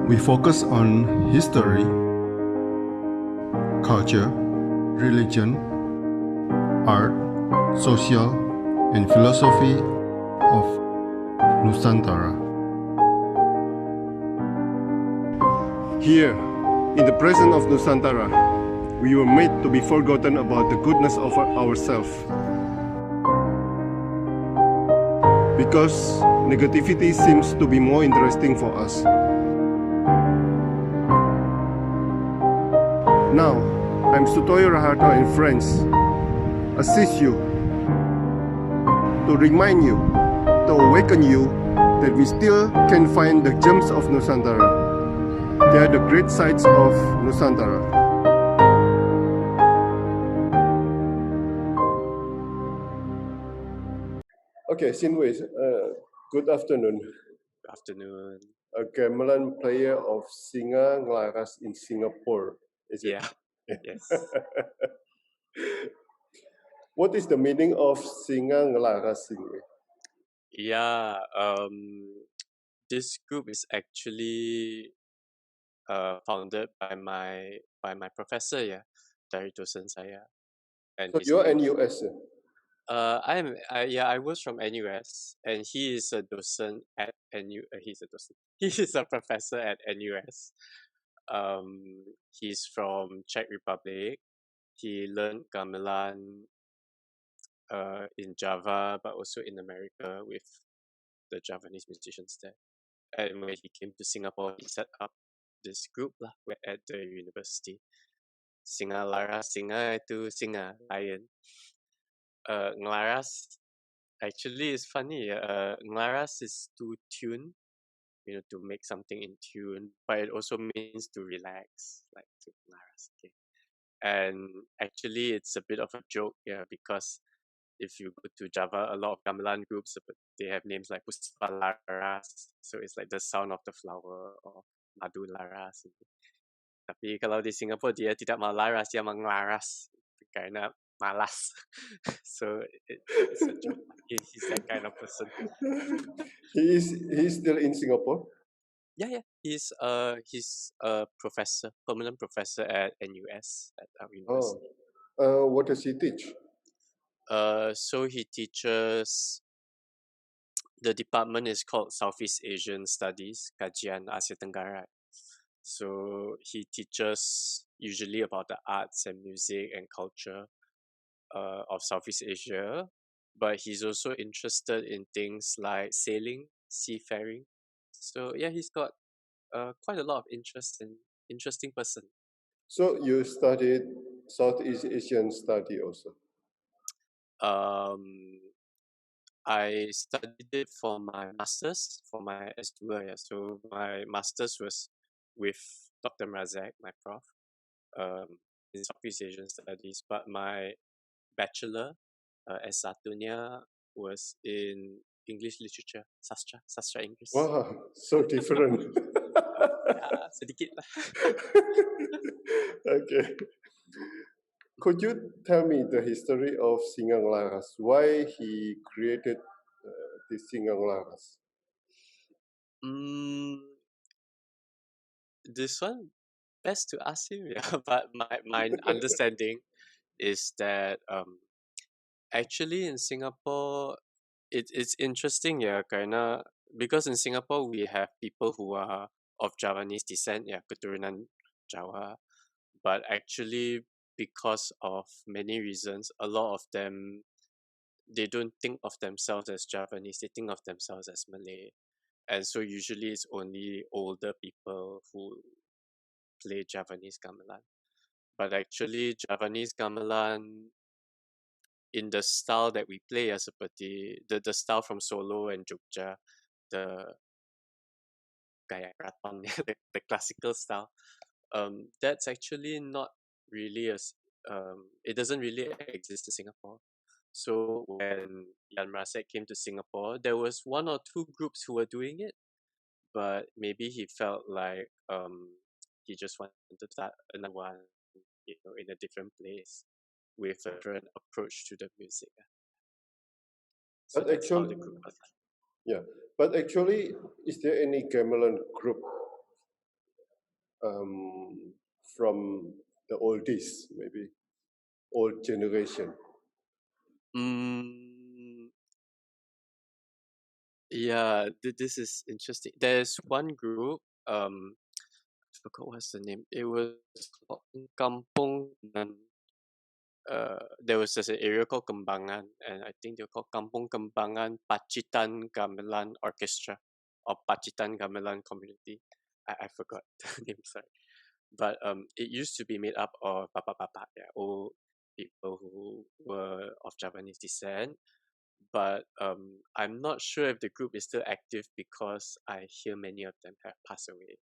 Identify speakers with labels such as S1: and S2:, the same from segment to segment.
S1: We focus on history, culture, religion, art, social, and philosophy of Nusantara.
S2: Here, in the presence of Nusantara, we were made to be forgotten about the goodness of ourselves. Because negativity seems to be more interesting for us. Now, I'm Sutoyo Raharto and friends assist you to remind you, to awaken you that we still can find the gems of Nusantara. They are the great sights of Nusantara. Okay, Xin Wei, good afternoon.
S3: Good afternoon.
S2: A Gamelan player of Singa Nglaras in Singapore, is it?
S3: Yeah. Yes.
S2: What is the meaning of Singa Nglaras, Xin Wei?
S3: Yeah. This group is actually founded by my professor, dari dosen saya. And
S2: So
S3: his
S2: you're
S3: name-
S2: NUS.
S3: I was from NUS, and he is a docent at he's a docent. He is a professor at NUS. He's from Czech Republic. He learned Gamelan in Java, but also in America with the Javanese musicians there. And when he came to Singapore, he set up this group lah at the university. Singa Nglaras, Singa itu Singa, lion. Nglaras actually is funny. Nglaras is to tune, to make something in tune, but it also means to relax, like to Nglaras. Okay. And actually, it's a bit of a joke, because if you go to Java, a lot of Gamelan groups, they have names like Puspa Laras, so it's like the sound of the flower, or Madu Laras. Tapi kalau di Singapura, dia tidak malaras, dia menglaras, karena malas. So it's a joke. He's that kind of person.
S2: He's still in Singapore?
S3: Yeah. He's a professor, permanent professor at NUS, at our university.
S2: What does he teach?
S3: So he teaches. The department is called Southeast Asian Studies, Kajian Asia Tenggara. So he teaches usually about the arts and music and culture of Southeast Asia, but he's also interested in things like sailing, seafaring. So yeah, he's got quite a lot of interest in interesting person.
S2: So you studied Southeast Asian study also?
S3: I studied it for my master's, for my S2. So my master's was with Dr. Mrazak, my prof, in Southeast Asian Studies. But my bachelor, S1-nya, was in English Literature, sastra English.
S2: Wow, so different.
S3: Sedikit lah.
S2: Okay. Could you tell me the history of Singa Nglaras? Why he created the Singa Nglaras?
S3: This one, best to ask him. But my understanding is that actually in Singapore, it's interesting, karena because in Singapore we have people who are of Javanese descent, keturunan Jawa, but actually because of many reasons, a lot of them, they don't think of themselves as Javanese, they think of themselves as Malay. And so usually it's only older people who play Javanese Gamelan. But actually Javanese Gamelan, in the style that we play, seperti the style from Solo and Jogja, the gaya keraton, the classical style, that's actually not really it doesn't really exist in Singapore. So when Jan Mrazek came to Singapore, there was one or two groups who were doing it, but maybe he felt like he just wanted to start another one, in a different place with a different approach to the music. So
S2: But
S3: that's how
S2: actually,
S3: the group was.
S2: yeah. But actually, is there any Gamelan group um, from the oldies, maybe old generation?
S3: Mm, yeah, this is interesting. There's one group, I forgot what's the name. It was called Kampung and there was just an area called Kembangan, and I think they were called Kampung Kembangan Pacitan Gamelan Orchestra or Pacitan Gamelan Community. I forgot the name, sorry. But it used to be made up of papa, yeah, old people who were of Javanese descent. But I'm not sure if the group is still active because I hear many of them have passed away.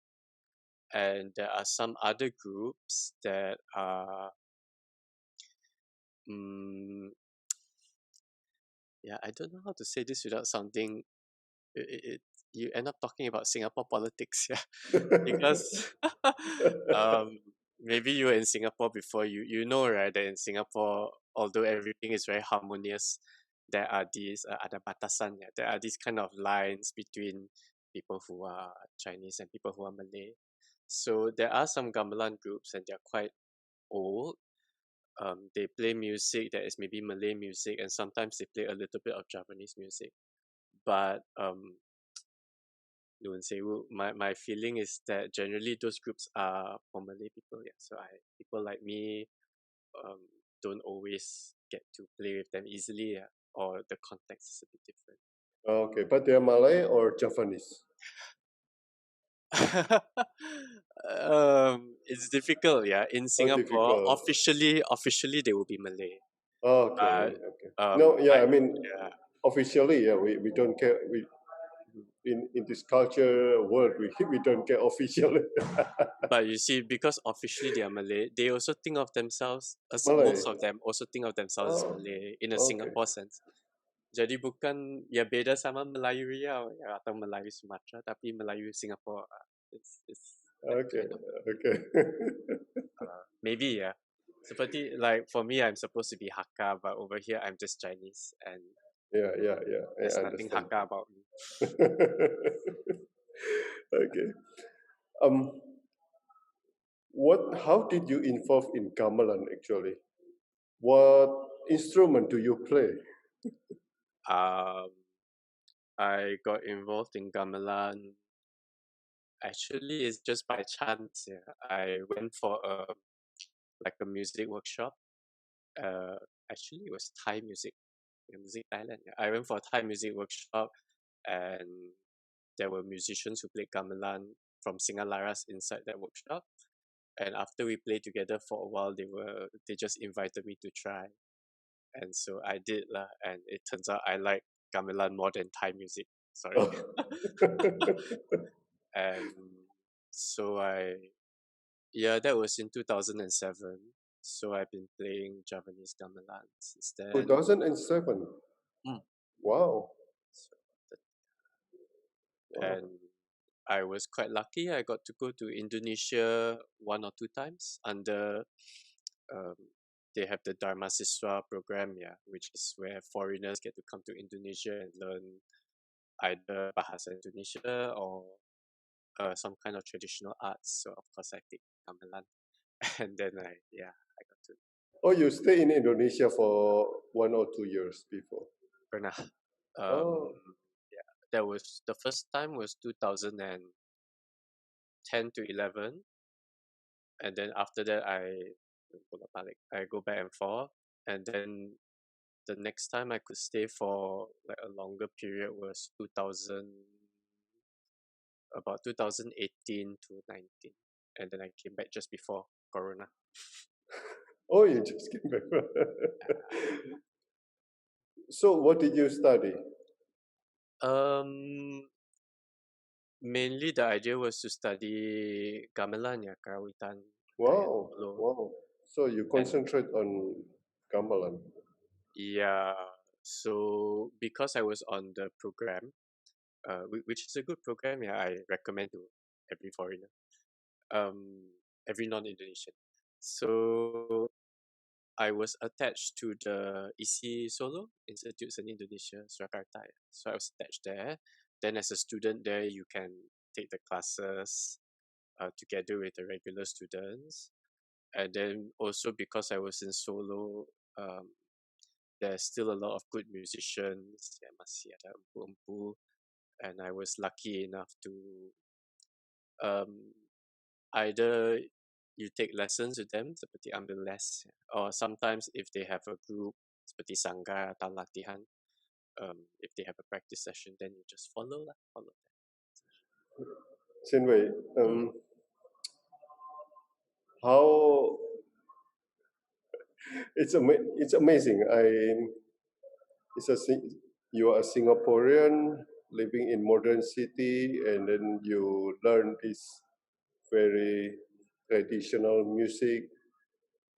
S3: And there are some other groups that are mm, yeah, I don't know how to say this without sounding you end up talking about Singapore politics, yeah, because um maybe you were in Singapore before. You know, right, that in Singapore, although everything is very harmonious, there are these ada batasan, yeah, there are these kind of lines between people who are Chinese and people who are Malay. So there are some gamelan groups and they're quite old. They play music that is maybe Malay music, and sometimes they play a little bit of Japanese music. But Nuwun Sewu, my feeling is that generally those groups are for Malay people. Yeah, so people like me um don't always get to play with them easily. Yeah, or the context is a bit different.
S2: Okay, but they are Malay or Javanese?
S3: It's difficult. Yeah, in
S2: Oh,
S3: Singapore,
S2: difficult.
S3: officially they will be Malay.
S2: Okay,
S3: But
S2: okay. No, yeah,
S3: I
S2: I mean,
S3: yeah.
S2: officially, yeah, we don't care. We in this culture world, we don't care officially.
S3: But you see, because officially they are Malay, they also think of themselves as
S2: Malay.
S3: most of them also think of themselves as
S2: Oh,
S3: Malay in a
S2: okay.
S3: Singapore sense. Jadi bukan ya beda sama Melayu Riau ya atau Melayu Sumatera, tapi Melayu Singapore. It's that
S2: Okay,
S3: kind of
S2: okay.
S3: maybe yeah. Seperti like for me, I'm supposed to be Hakka, but over here I'm just Chinese, and
S2: Yeah, yeah, yeah.
S3: there's
S2: I
S3: nothing
S2: understand.
S3: Hakka about me.
S2: Okay. Um, what? How did you involve in gamelan actually? What instrument do you play?
S3: Um, I got involved in Gamelan. Actually, it's just by chance. Yeah, I went for a music workshop. Uh, Actually, it was Thai music, music Thailand. Yeah. I went for a Thai music workshop, and there were musicians who played gamelan from Singa Nglaras inside that workshop. And after we played together for a while, they just invited me to try, and so I did lah. And it turns out I like gamelan more than Thai music. Sorry, and so yeah, that was in 2007. So I've been playing Javanese gamelan since then.
S2: 2007.
S3: Mm.
S2: Wow.
S3: So
S2: Wow.
S3: and I was quite lucky. I got to go to Indonesia one or two times under um, they have the Dharma Siswa program, yeah, which is where foreigners get to come to Indonesia and learn either Bahasa Indonesia or some kind of traditional arts. So of course I take gamelan, and then I got to
S2: Oh, you stay in Indonesia for 1 or 2 years before.
S3: pernah. Um,
S2: Oh,
S3: yeah, that was the first time was 2010 to 11, and then after that I go back and forth, and then the next time I could stay for like a longer period was 2018 to 19, and then I came back just before Corona.
S2: oh, you just came back. So, what did you study?
S3: Um, Mainly the idea was to study gamelan, ya, karawitan, tarian
S2: Wow,
S3: solo,
S2: wow. So you
S3: and
S2: concentrate on gamelan.
S3: yeah. So because I was on the program, which is a good program, yeah, I recommend to every foreigner, every non-Indonesian. So I was attached to the ISI Solo, Institute in Indonesia, Surakarta. Yeah. So I was attached there. Then as a student there, you can take the classes together with the regular students. And then also because I was in solo, there's still a lot of good musicians. Ya, masih ada empu-empu, and I was lucky enough to um, either you take lessons with them seperti ambil les, or sometimes if they have a group seperti sangga atau latihan, if they have a practice session, then you just follow lah, follow them.
S2: Xin Wei, how it's amazing. You are a Singaporean living in modern city, and then you learn this very traditional music,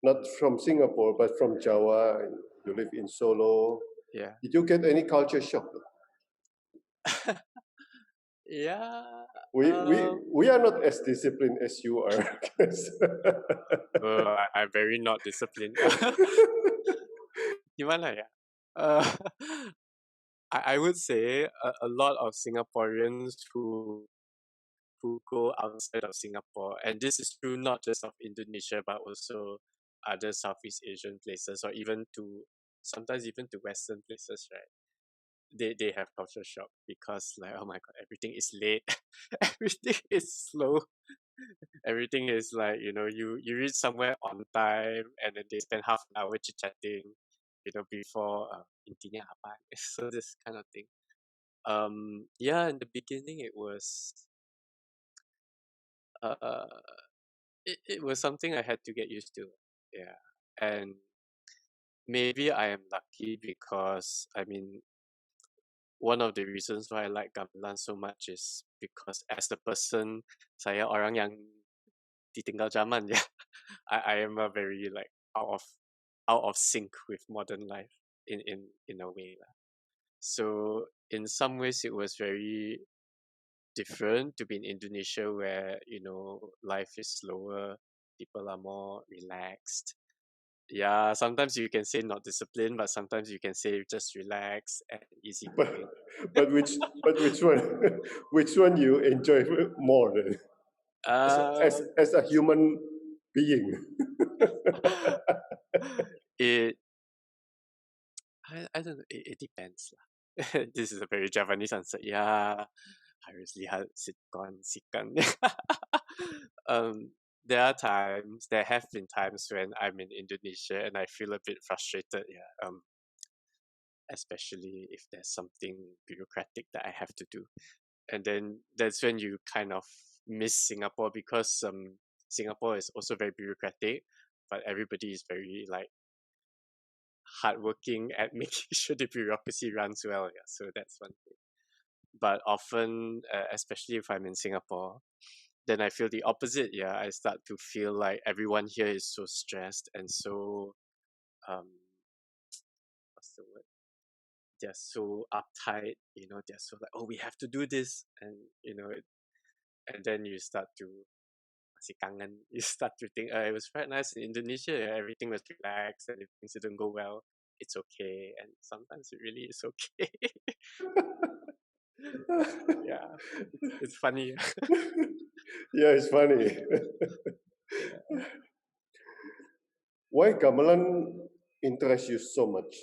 S2: not from Singapore but from Java. And you live in Solo.
S3: Yeah.
S2: Did you get any culture shock?
S3: Yeah.
S2: We are not as disciplined as you are.
S3: I'm very not disciplined. Gimana ya? I would say a lot of Singaporeans who go outside of Singapore, and this is true not just of Indonesia but also other Southeast Asian places, or even to sometimes even to Western places, right? They have culture shock because like, oh my god, everything is late, everything is slow, everything is like, you reach somewhere on time and then they spend half an hour chit chatting, before intinya apa. So this kind of thing. Yeah, in the beginning it was it was something I had to get used to. Yeah. And maybe I am lucky because I mean one of the reasons why I like gamelan so much is because as a person, saya orang yang ditinggal zaman ya. I am a very like out of sync with modern life in a way lah. So in some ways it was very different to be in Indonesia where life is slower, people are more relaxed. Yeah, sometimes you can say not disciplined, but sometimes you can say just relax and easy going.
S2: But which one which one you enjoy more then? As a human being?
S3: I don't know. It depends lah. This is a very Javanese answer. Yeah, harus lihat sikan. There have been times when I'm in Indonesia and I feel a bit frustrated. Yeah. Especially if there's something bureaucratic that I have to do, and then that's when you kind of miss Singapore because Singapore is also very bureaucratic, but everybody is very like hardworking at making sure the bureaucracy runs well. Yeah, so that's one thing. But often, especially if I'm in Singapore, then I feel the opposite. Yeah, I start to feel like everyone here is so stressed and so what's the word? They're so uptight. They're so like, oh, we have to do this, and and then you start to masih kangen. You start to think, it was quite nice in Indonesia. Everything was relaxed, and if things didn't go well, it's okay. And sometimes it really is okay. Yeah, it's funny.
S2: Yeah, it's funny. Why gamelan interests you so much?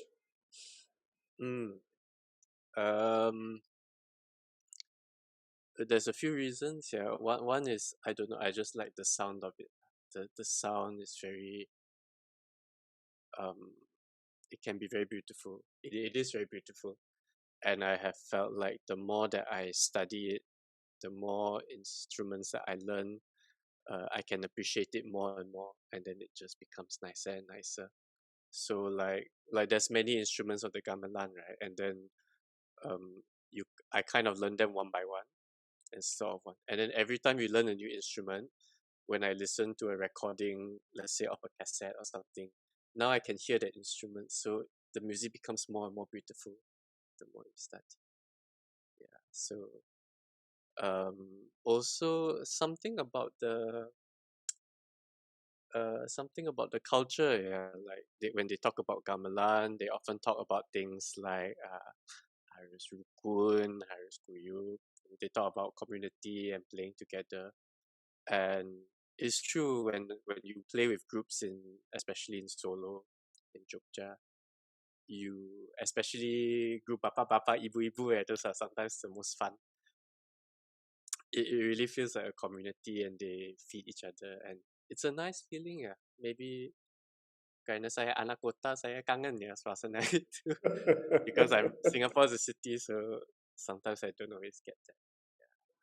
S3: There's a few reasons. Yeah, one is I don't know. I just like the sound of it. The sound is very it can be very beautiful. It is very beautiful, and I have felt like the more that I study it, the more instruments that I learn, I can appreciate it more and more, and then it just becomes nicer and nicer. So like there's many instruments of the gamelan, right? And then I kind of learn them one by one instead of one. And then every time you learn a new instrument, when I listen to a recording, let's say of a cassette or something, now I can hear that instrument. So the music becomes more and more beautiful the more you study. Yeah. So also something about the culture. Yeah, like when they talk about gamelan, they often talk about things like harus rukun, harus guyup. They talk about community and playing together. And it's true when you play with groups especially in solo in Jogja, you especially group papa ibu those are sometimes the most fun. It really feels like a community and they feed each other and it's a nice feeling ya. Maybe karena saya anak kota, saya kangen ya suasana itu. Because Singapore is a city, so sometimes I don't always get that.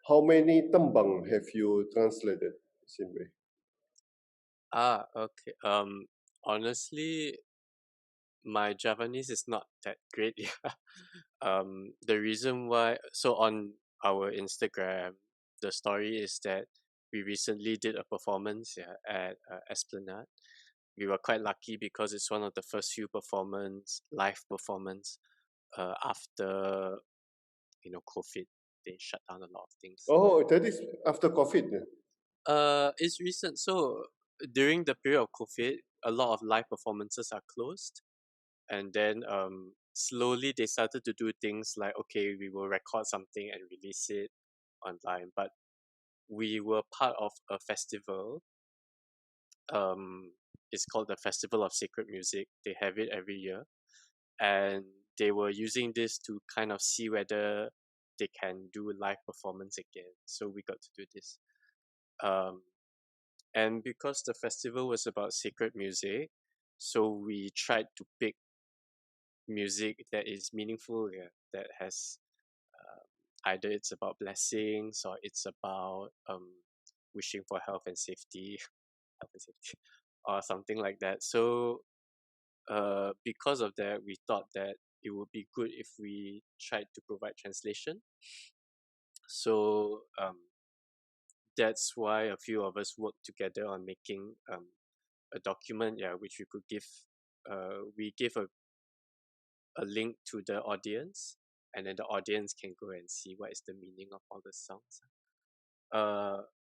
S2: How many tembang have you translated, Xin Wei?
S3: Okay. Honestly, my Javanese is not that great. Yeah. The reason why, so on our Instagram, the story is that we recently did a performance at Esplanade. We were quite lucky because it's one of the first few live performance after COVID. They shut down a lot of things.
S2: Oh, that is after COVID.
S3: It's recent. So during the period of COVID, a lot of live performances are closed, and then slowly they started to do things like, okay, we will record something and release it online. But we were part of a festival. It's called the Festival of Sacred Music. They have it every year, and they were using this to kind of see whether they can do live performance again. So we got to do this. And because the festival was about sacred music, so we tried to pick music that is meaningful, that has either it's about blessings or it's about wishing for health and safety, or something like that. So because of that, we thought that it would be good if we tried to provide translation. So that's why a few of us worked together on making a document, which we could give. We give a link to the audience, and then the audience can go and see what is the meaning of all the songs.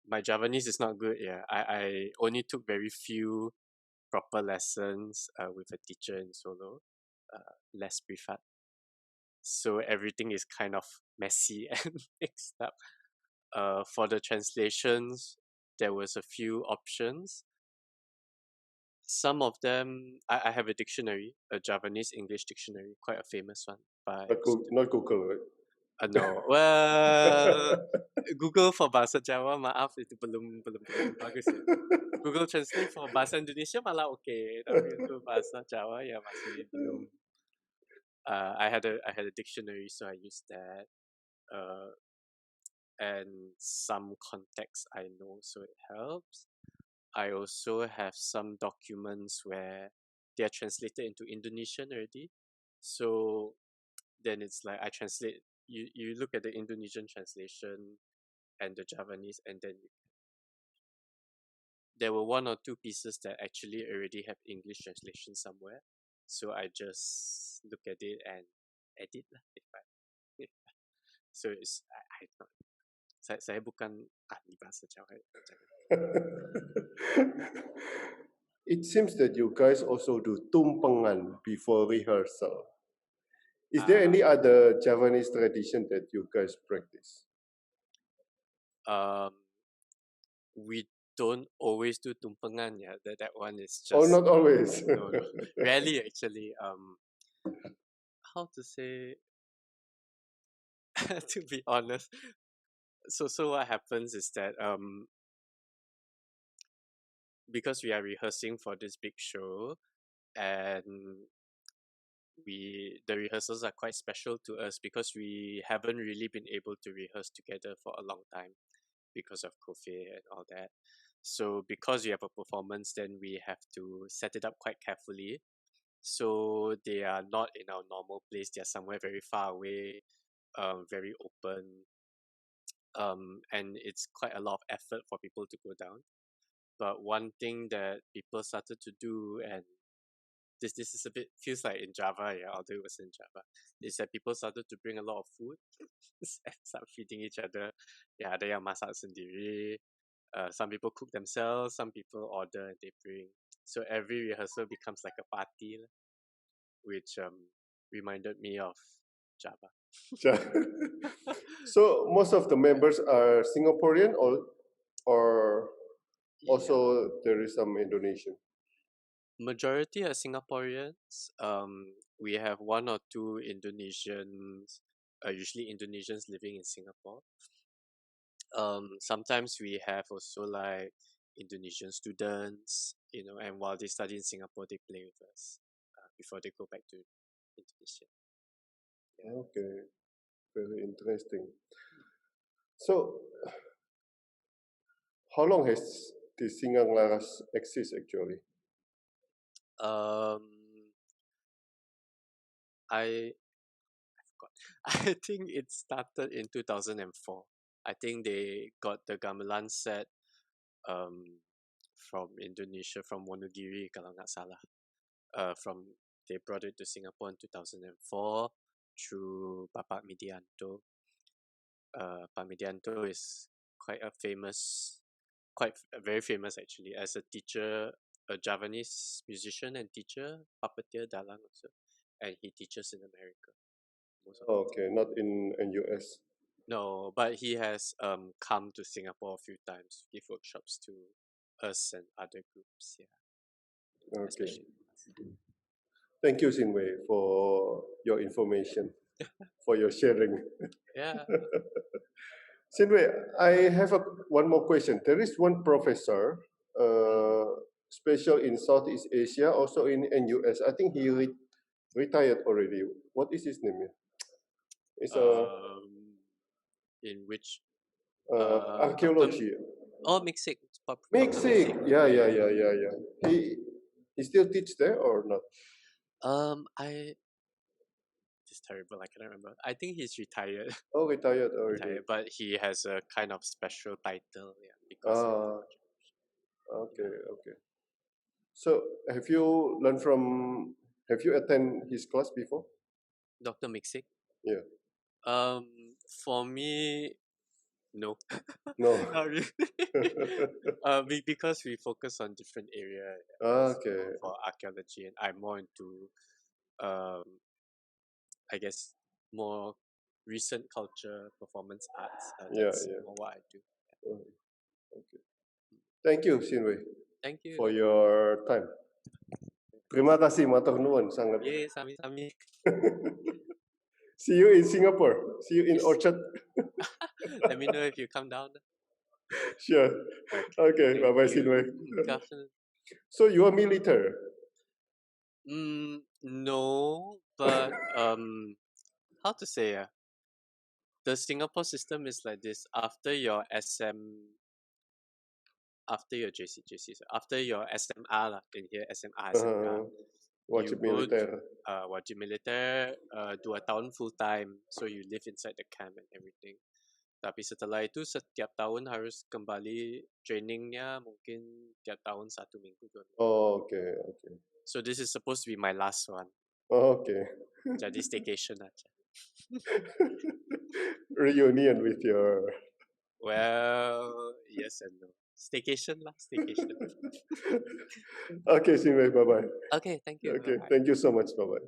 S3: My Javanese is not good. I only took very few proper lessons with a teacher in solo, less privat. So everything is kind of messy and mixed up. For the translations, there was a few options. Some of them, I have a dictionary, a Javanese English dictionary, quite a famous one.
S2: Not Google, right?
S3: No, well, Google for bahasa Jawa, maaf itu belum bagus ya. Google Translate for bahasa Indonesia malah okay, tapi untuk bahasa Jawa ya masih belum. I had a dictionary, so I used that. And some context I know, so it helps. I also have some documents where they are translated into Indonesian already. So then it's like I translate, you look at the Indonesian translation and the Javanese, and then there were one or two pieces that actually already have English translation somewhere. So I just look at it and edit lah. So it's I not. Saya bukan ahli bahasa Jawa.
S2: It seems that you guys also do tumpengan before rehearsal. Is there any other Javanese tradition that you guys practice?
S3: We don't always do tumpengan. That one is just.
S2: Oh, not always.
S3: No, rarely actually. How to say? To be honest, so what happens is that because we are rehearsing for this big show, and the rehearsals are quite special to us because we haven't really been able to rehearse together for a long time because of COVID and all that. So because we have a performance, then we have to set it up quite carefully. So they are not in our normal place. They are somewhere very far away, very open. And it's quite a lot of effort for people to go down. But one thing that people started to do, and this is a bit feels like in Java, although it was in Java, is that people started to bring a lot of food and start feeding each other. Ada yang masak sendiri. Some people cook themselves, some people order and they bring. So every rehearsal becomes like a party, which reminded me of Java.
S2: So most of the members are Singaporean or
S3: Yeah.
S2: Also, there is some Indonesian.
S3: Majority are Singaporeans. We have one or two Indonesians, usually Indonesians living in Singapore. Sometimes we have also like Indonesian students, and while they study in Singapore, they play with us before they go back to Indonesia. Yeah.
S2: Okay, very interesting. So, how long has the Singa Nglaras exist actually?
S3: Um, I forgot. I think it started in 2004. I think they got the Gamelan set from Indonesia, from Wonogiri, kalau nggak salah. They brought it to Singapore in 2004 through Bapak Midianto. Pak Midianto is very famous actually, as a teacher, a Javanese musician and teacher, puppeteer dalang also, and he teaches in America.
S2: Okay, not in US.
S3: No, but he has come to Singapore a few times, give workshops to us and other groups. Yeah,
S2: Okay.
S3: especially.
S2: Thank you, Xin Wei, for your information, for your sharing.
S3: Yeah.
S2: Xin Wei, I have one more question. There is one professor, special in Southeast Asia, also in US. I think he retired already. What is his name? It's
S3: In which
S2: archaeology.
S3: Mixing.
S2: Mixing. Yeah. He still teach there or not?
S3: It's terrible. I cannot remember. I think he's retired.
S2: Oh, retired already.
S3: Retired, but he has a kind of special title. Yeah, because
S2: Okay. So, have you attended his class before?
S3: Dr. Mixing.
S2: Yeah.
S3: For me, no.
S2: No.
S3: Not really. Because we focus on different area.
S2: Okay.
S3: For archaeology, and I'm more into, I guess, more recent culture, performance arts. That's more what I do.
S2: Okay. Thank you, Xin Wei.
S3: Thank you.
S2: For your time. Terima kasih, matur nuwun sangat.
S3: Yeah, sami-sami.
S2: See you in Singapore. See you in Orchard.
S3: Let me know if you come down.
S2: Sure. Okay. Bye-bye, Xin Wei.
S3: Good afternoon.
S2: So you are military?
S3: No, but how to say? The Singapore system is like this. After your after your SMR lah, in here SMR,
S2: Wajib
S3: you go
S2: militer.
S3: Wajib militer 2 tahun full time, so you live inside the camp and everything. Tapi setelah itu setiap tahun harus kembali trainingnya, mungkin tiap tahun 1 minggu 2 minggu.
S2: Oh, okay.
S3: So this is supposed to be my last one.
S2: Oh, okay.
S3: Jadi staycation aja.
S2: Reunion with your...
S3: Well, yes and no. Staycation lah, staycation.
S2: Okay, Xin Wei, bye-bye.
S3: Okay, thank you.
S2: Okay,
S3: Bye-bye.
S2: thank you so much. Bye-bye.